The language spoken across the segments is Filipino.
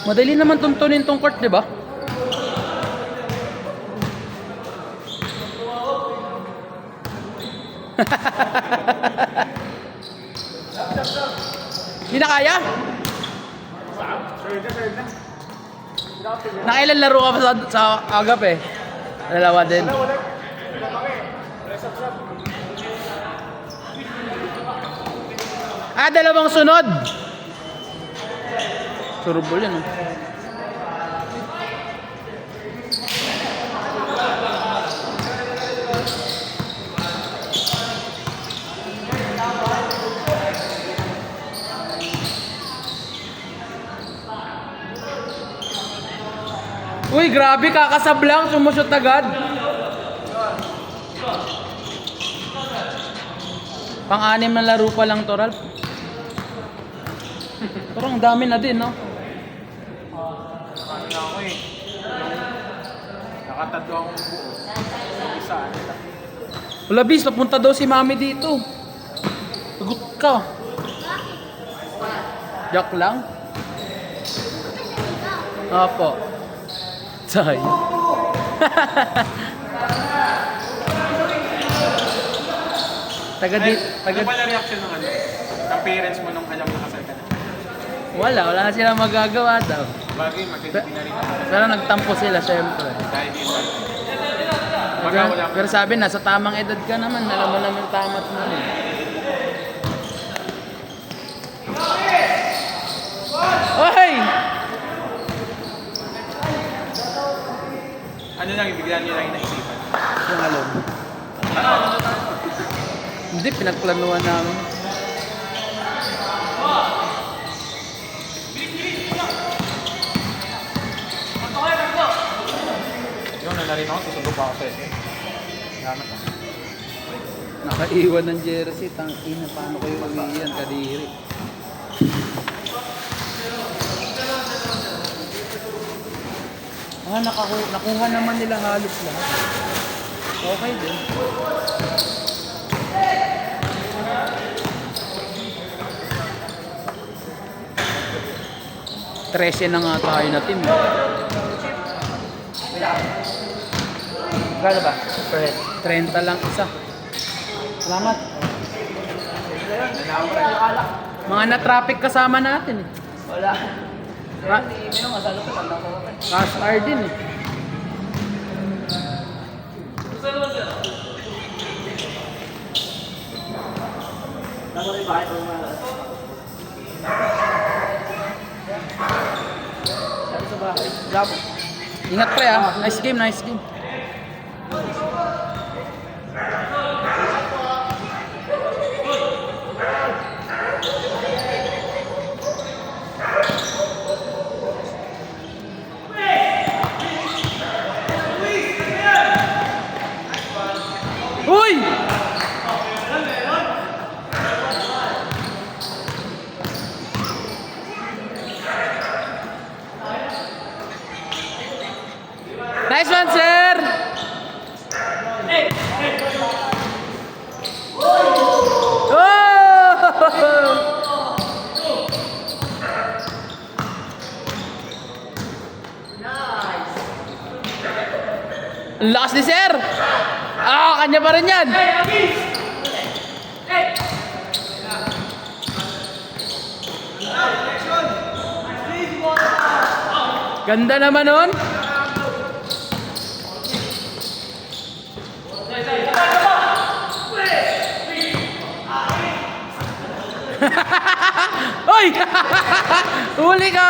Madali naman tuntunin tong court, di ba? Hindi na kaya? Nakailan laro ka pa sa agap eh? Dalawa din. Dalawang sunod. Surubol yan, oh. Uy, grabe, kakasablang, sumusot agad. Pang-anim na laro pa lang to, Ralph. Pero ang dami na din, no? Ano na ako eh. Nakatatlo akong buo. Isa, ano lang. Wala, bis, napunta daw si Mami dito. Sagot ka. Joke lang? Opo. Say. Ano pala reaction ng ano? Ng parents mo nung alam na kasal ka na? Wala na silang magagawa daw. Bagay, magkakita na rin ako. Pero nagtampo sila, syempre. Dahil din ba? Baga wala mo. Pero sabi, nasa tamang edad ka naman. Alam mo naman tamat mo. Oy! Ano lang, bigla niyo lang inaisipan. Yung alam. Hindi, pinagplanuhan namin. Yung nalarin ako, susundo pa ako sa SM. Salamat lang. Nakaiwan ng jersey. Tangina, paano kayo mag-iyan? Kadiri. Nakuha naman nila halos lahat. Okay din. Trese na nga tayo na team. Gano'n ba? 30 lang isa. Salamat. Mga na-traffic kasama natin eh. Wala. May nung asalo ko tanda ko. Cash R din eh. Nasa rin bakit ko mga sabi sa bahay. Labo. Ingat pre ah. Nice game, nice game. Uy! Nice one, sir! Ang lakas ni sir! Kanya pa rin yan! Ganda naman nun! Uy! Huli ka!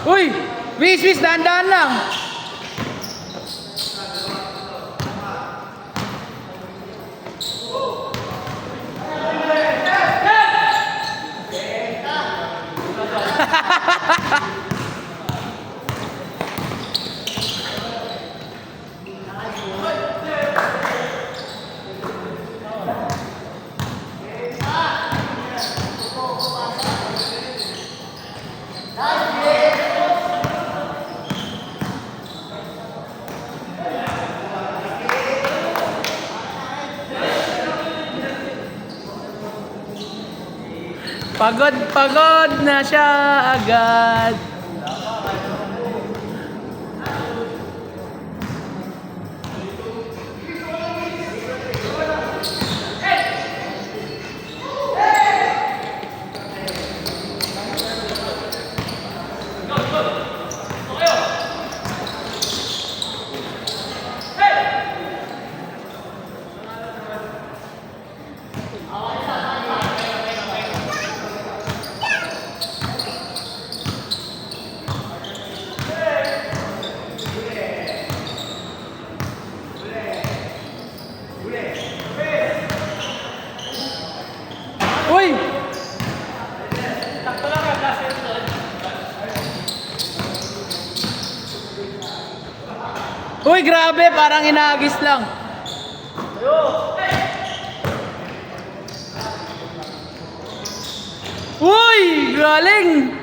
Uy! Wis, dahan-dahan lang! Pagod na siya agad. Uy! Uy, grabe, parang inaagis lang. Uy, galing!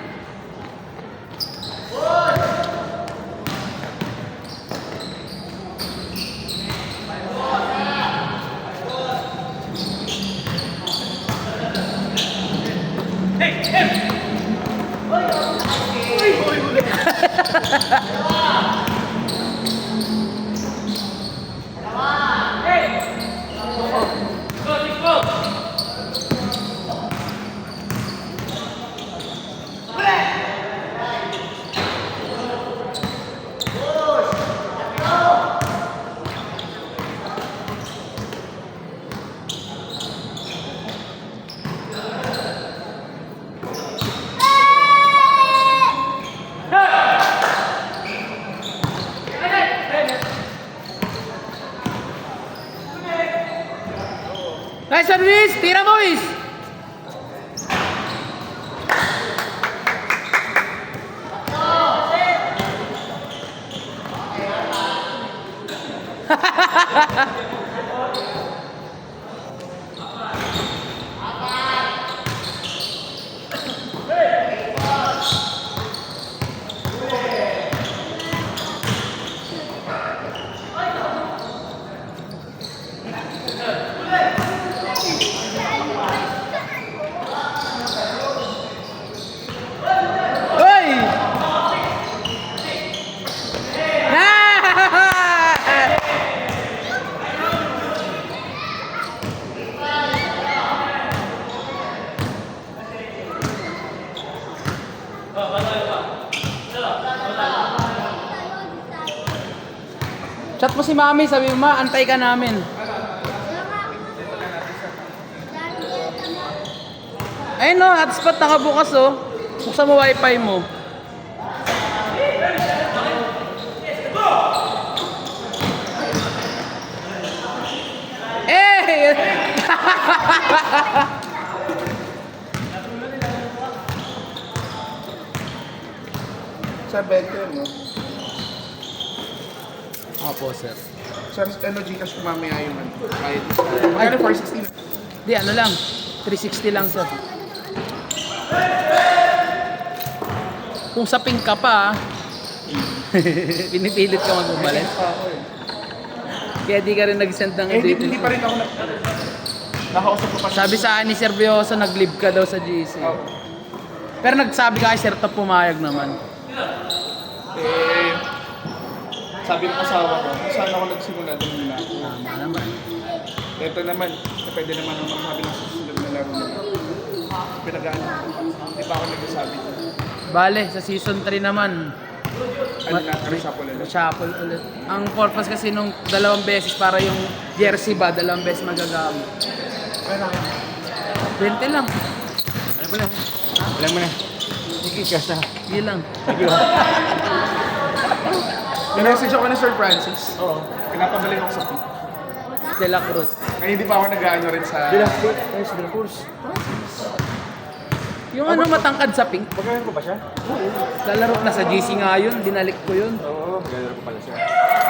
Nice service! Tira boys! Uy! Ah! Chat mo si Mami, sabi mo, Ma, antay ka namin. Ayun no, hotspot nakabukas oh. Buksan mo wifi mo. Eh! Sa 20, no? Opo, sir. Sa Gcash ko mamaya yung ano. Kahit magkano 460 na. Di, ano lang. 360 lang, sir. Kung sa pink ka pa, pinipilit ka magbubalik. Kaya di ka rin nag-send ng Eh, hindi details. pa rin ako nakausap ko pa siya. Sabi sa akin ni Servioso, nag-leave ka daw sa GC. Oo. Pero nagsabi ka kay Sir Top, pumayag naman. Eh, sabi ng asawa ko, saan ako nagsimula doon nila. Tama naman. Ito naman, pwede naman ako magsabi ng susunod na laro nila. Pinagaan ko. Hindi pa ako nagsasabi doon. Bale, sa season 3 naman, Ano natin sa pula lang. shuffle ulit. Ang purpose kasi nung 2 beses para yung jersey ba, 2 beses magagamit. 20 lang. Ano ba lang? Alam mo na. Sige, cash na. Yun lang. Minessage ako ni Sir Francis. Oo. Pinapabalik ako sa team. De La Cruz. Ay, hindi pa ako nag-ano rin sa... Yung ano matangkad sa pink, Pagkain ko ba siya? lalaro na sa GC nga yun, dinalik ko yun. Oo, maglalaro ko pala siya.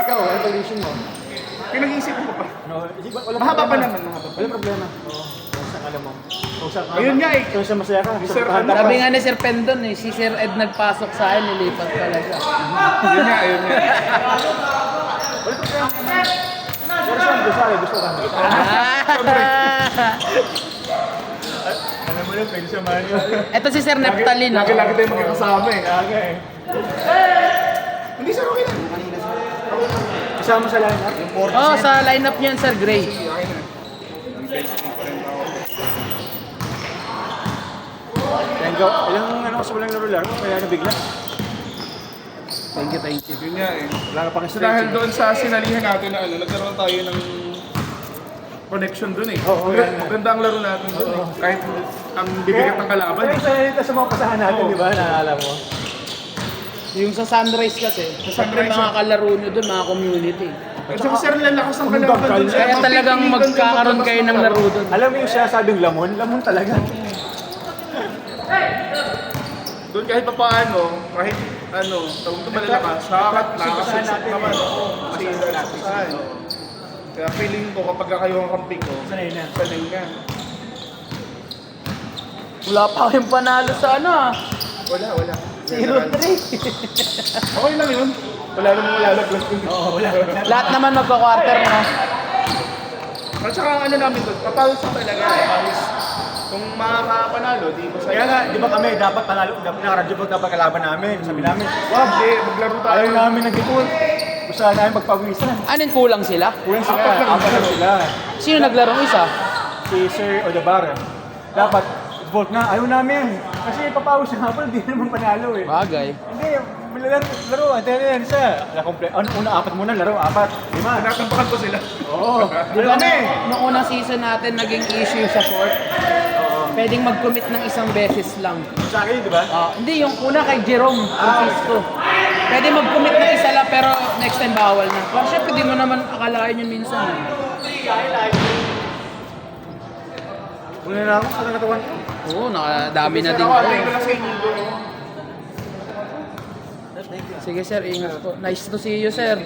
Ikaw, ano position mo? Pinag-iisip ko pa. No, wala Mahaba pa problema. naman, mahaba pa. Wala problema. Oo. Kung saan alam mo. Kung saan Ayun nga eh. Kung saan masaya ka. Sir, Saan ano ka- Sabi nga ni Sir Pendon eh, si Sir Ed nagpasok sa akin, nilipat talaga. Ayun nga, ayun nga. Pero saan gusto ka? Gusto ka. Ah! Ano Alam mo na, pwede siya Mario. Ito si Sir Neptali, no? Lagi-lagi tayo magkakasama eh. Kaya eh. Hindi sir, okay na. Kasama sa lineup, yung 40 Oh, sa lineup niyan, Sir Gray. Okay na. Ang best thing pa rin ako. Thank you. Ilang ano kasi walang laro-laro, kaya nabigla. Thank you, thank you. Yun nga eh. Wala ka pang So dahil stretching. doon sa sinalihan natin na ano, nagkaroon tayo ng connection doon eh. Oo, Maganda ang laro natin doon eh. Kahit ang bibigat ng kalaban Kaya eh. sa ito sa mga pasahan natin, Oo. di ba? Naalala mo? Yung sa Sunrise kasi, siyempre Sunrise, mga kalaro nyo doon, mga community. At saka sir, lalakas ang kalaban doon. sir. Kaya talagang magkakaroon kayo ng laro doon. Alam mo yung sinasabing lamon? Lamon talaga. Doon kahit pa paano, kahit ano, tawag ito malalakas, nakakasip naman. Kasi nakasasahan. Kaya feeling ko kapag kayo ang kampi ko, Sanay na. sanay na. Wala pa kayong panalo sa ano ah. Wala. 0-3. Okay lang yun. Wala namang malalaglas dun. Oo, wala. Lahat naman magka-quarter, no? At saka ang ano namin doon, papalos ko talaga eh. Palos. Kung makakapanalo, di mo Kaya nga, di ba kami dapat panalo, dapat nakaradyo po dapat kalaban namin. Sabi namin, Wag, di, maglaro tayo. ayaw namin nag-ipon. Gusto namin magpawisan. Anong kulang sila? Kulang sila, Apat lang apat lang sila. Sino naglarong isa? Si Sir Odabar. Dapat, vote na, ayaw namin. Kasi papawis na hapon, hindi naman panalo eh. Bagay. Hindi, laro, ate yan siya. Una, apat muna, laro, apat. 5. Tinatampakan ko sila. Oo, Di ba nung unang season natin naging issue sa short? Pwedeng mag-commit ng isang beses lang. Sa akin, di ba? Hindi, yung una kay Jerome Francisco. Pwede mag-commit ng isa lang pero next time bawal na. Pero syempre di mo naman akalain yun minsan. Una na ako sa katawan. Oo, nakadami na din. Ako, ko lang sa inyo. Sige sir, ingat po. Nice to see you sir.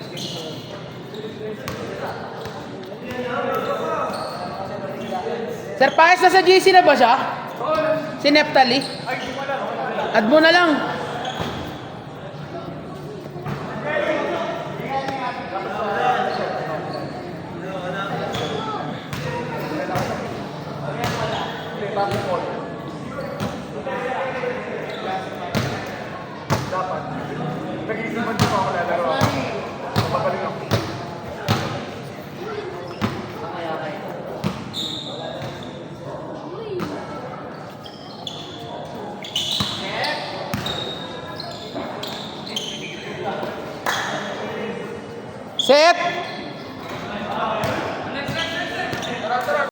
Sir, paes na sa GC na ba siya? Si Neptali? Add mo na lang. Nag-iisipan ko pa ako lalaro. Mapapalik ako. Set!